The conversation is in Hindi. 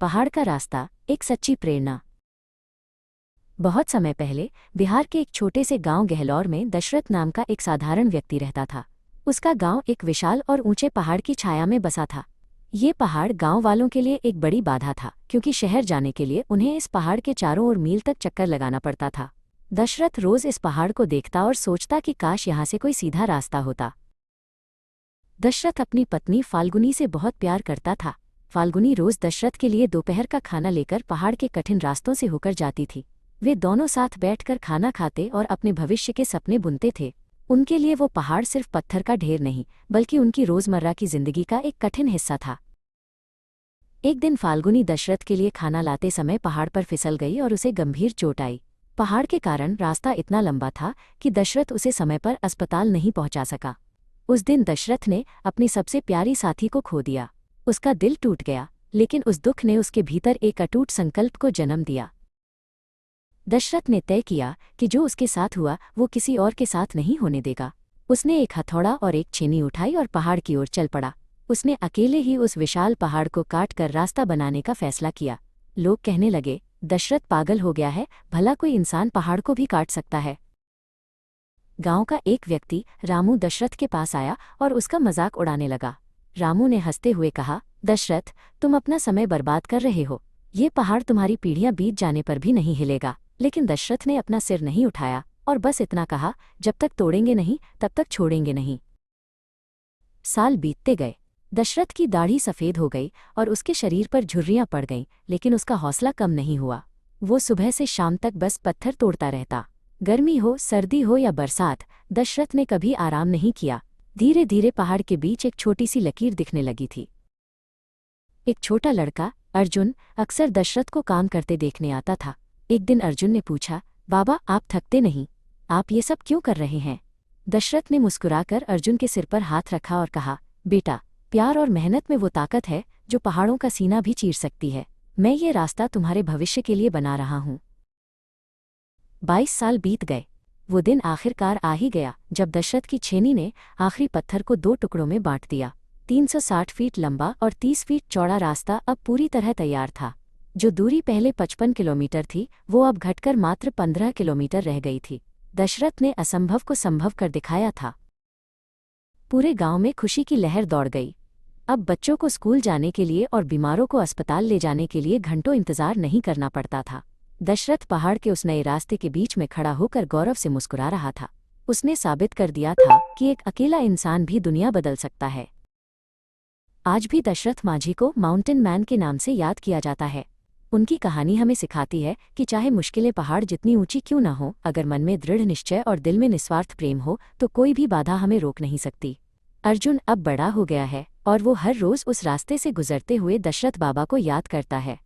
पहाड़ का रास्ता, एक सच्ची प्रेरणा। बहुत समय पहले बिहार के एक छोटे से गांव गहलौर में दशरथ नाम का एक साधारण व्यक्ति रहता था। उसका गांव एक विशाल और ऊंचे पहाड़ की छाया में बसा था। ये पहाड़ गांव वालों के लिए एक बड़ी बाधा था, क्योंकि शहर जाने के लिए उन्हें इस पहाड़ के चारों ओर मील तक चक्कर लगाना पड़ता था। दशरथ रोज इस पहाड़ को देखता और सोचता कि काश यहाँ से कोई सीधा रास्ता होता। दशरथ अपनी पत्नी फाल्गुनी से बहुत प्यार करता था। फाल्गुनी रोज दशरथ के लिए दोपहर का खाना लेकर पहाड़ के कठिन रास्तों से होकर जाती थी। वे दोनों साथ बैठकर खाना खाते और अपने भविष्य के सपने बुनते थे। उनके लिए वो पहाड़ सिर्फ पत्थर का ढेर नहीं, बल्कि उनकी रोजमर्रा की जिंदगी का एक कठिन हिस्सा था। एक दिन फाल्गुनी दशरथ के लिए खाना लाते समय पहाड़ पर फिसल गई और उसे गंभीर चोट आई। पहाड़ के कारण रास्ता इतना लंबा था कि दशरथ उसे समय पर अस्पताल नहीं पहुंचा सका। उस दिन दशरथ ने अपनी सबसे प्यारी साथी को खो दिया। उसका दिल टूट गया, लेकिन उस दुख ने उसके भीतर एक अटूट संकल्प को जन्म दिया। दशरथ ने तय किया कि जो उसके साथ हुआ वो किसी और के साथ नहीं होने देगा। उसने एक हथौड़ा और एक छेनी उठाई और पहाड़ की ओर चल पड़ा। उसने अकेले ही उस विशाल पहाड़ को काट कर रास्ता बनाने का फैसला किया। लोग कहने लगे, दशरथ पागल हो गया है, भला कोई इंसान पहाड़ को भी काट सकता है। गांव का एक व्यक्ति रामू दशरथ के पास आया और उसका मजाक उड़ाने लगा। रामू ने हंसते हुए कहा, दशरथ, तुम अपना समय बर्बाद कर रहे हो। ये पहाड़ तुम्हारी पीढ़ियां बीत जाने पर भी नहीं हिलेगा। लेकिन दशरथ ने अपना सिर नहीं उठाया और बस इतना कहा, जब तक तोड़ेंगे नहीं तब तक छोड़ेंगे नहीं। साल बीतते गए। दशरथ की दाढ़ी सफ़ेद हो गई और उसके शरीर पर झुर्रियां पड़ गईं, लेकिन उसका हौसला कम नहीं हुआ। वो सुबह से शाम तक बस पत्थर तोड़ता रहता। गर्मी हो, सर्दी हो या बरसात, दशरथ ने कभी आराम नहीं किया। धीरे धीरे पहाड़ के बीच एक छोटी सी लकीर दिखने लगी थी। एक छोटा लड़का, अर्जुन, अक्सर दशरथ को काम करते देखने आता था। एक दिन अर्जुन ने पूछा, बाबा, आप थकते नहीं? आप ये सब क्यों कर रहे हैं? दशरथ ने मुस्कुराकर अर्जुन के सिर पर हाथ रखा और कहा, बेटा, प्यार और मेहनत में वो ताकत है जो पहाड़ों का सीना भी चीर सकती है। मैं ये रास्ता तुम्हारे भविष्य के लिए बना रहा हूँ। 22 साल बीत गए। वो दिन आखिरकार आ ही गया जब दशरथ की छेनी ने आखिरी पत्थर को 2 टुकड़ों में बांट दिया। 360 फीट लंबा और 30 फीट चौड़ा रास्ता अब पूरी तरह तैयार था। जो दूरी पहले 55 किलोमीटर थी, वो अब घटकर मात्र 15 किलोमीटर रह गई थी। दशरथ ने असंभव को संभव कर दिखाया था। पूरे गांव में खुशी की लहर दौड़ गई। अब बच्चों को स्कूल जाने के लिए और बीमारों को अस्पताल ले जाने के लिए घंटों इंतजार नहीं करना पड़ता था। दशरथ पहाड़ के उस नए रास्ते के बीच में खड़ा होकर गौरव से मुस्कुरा रहा था। उसने साबित कर दिया था कि एक अकेला इंसान भी दुनिया बदल सकता है। आज भी दशरथ माझी को माउंटेन मैन के नाम से याद किया जाता है। उनकी कहानी हमें सिखाती है कि चाहे मुश्किलें पहाड़ जितनी ऊंची क्यों न हो, अगर मन में दृढ़ निश्चय और दिल में निस्वार्थ प्रेम हो तो कोई भी बाधा हमें रोक नहीं सकती। अर्जुन अब बड़ा हो गया है और वो हर रोज उस रास्ते से गुजरते हुए दशरथ बाबा को याद करता है।